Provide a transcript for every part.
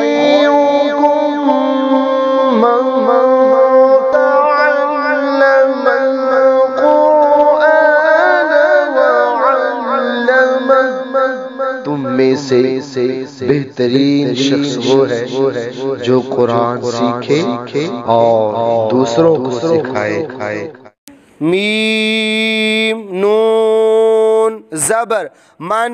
खैरुकुम मन तअल्लम अल-कुरआन वअल्लमह। तुम में से बेहतरीन शख्स वो है जो कुरान सीखे और दूसरों को सिखाए। मीम नून ज़बर मन,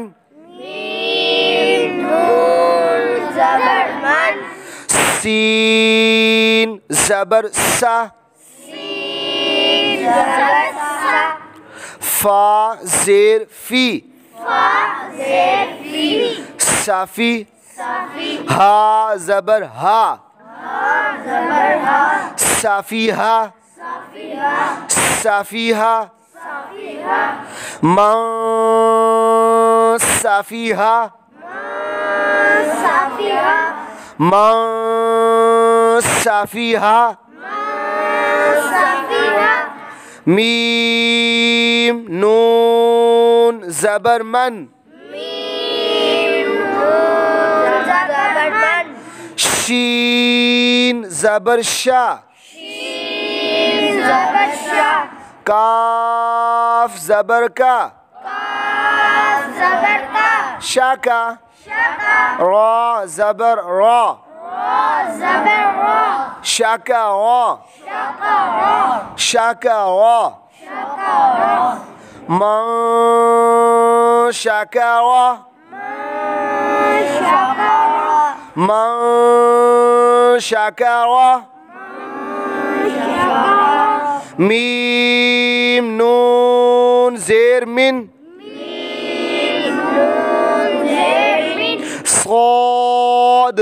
सीन ज़बर सा, फा ज़ेर फी, साफी, हा ज़बर हा, साफीहा, साफीहा, मा साफीहा, मा साफीहा, मीम नून ज़बर मन, शीन ज़बर शा, काफ ज़बर का, शाका, रा ज़बर रा, शाका रा, शाका रा, मा शाका रा, मा शाका रा, मीम नून ज़ेर मिन, صاد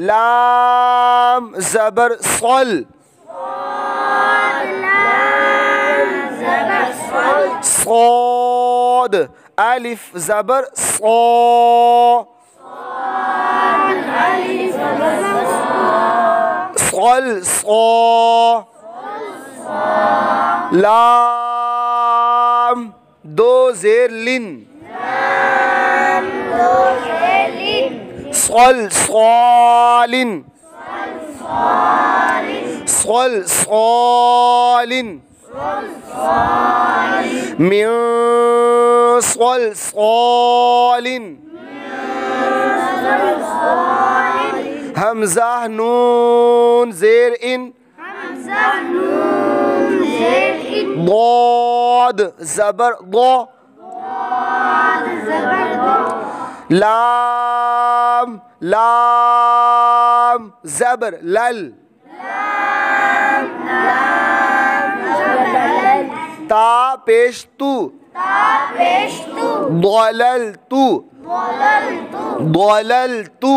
लाम ज़बर सल, صاد अलिफ ज़बर सौ, सल सौ, लाम दो ज़ेर लिन, सल सालिन, सल सालिन, मिन सल सालिन, हमज़ा नून ज़ेर इन, ضاد ज़बर ض, लाम लाम ज़बर लल, ता पेश तू, ضلल तू, ضلल तू,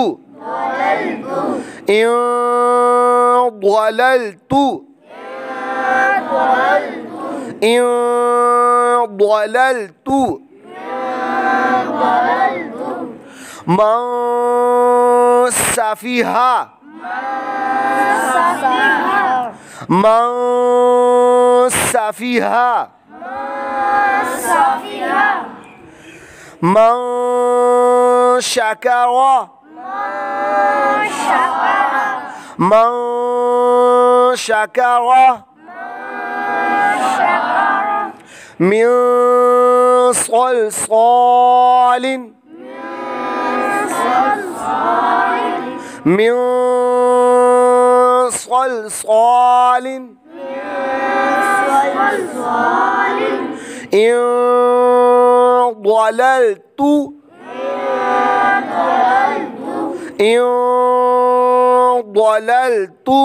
इन ضلल तू, इन ضلल तू, मन साफीहा, मन साफीहा, मन शकारा, मन शकारा, मिन सलसालिन, मिन सलसालिन, इन ضللतु, इन ضललतु,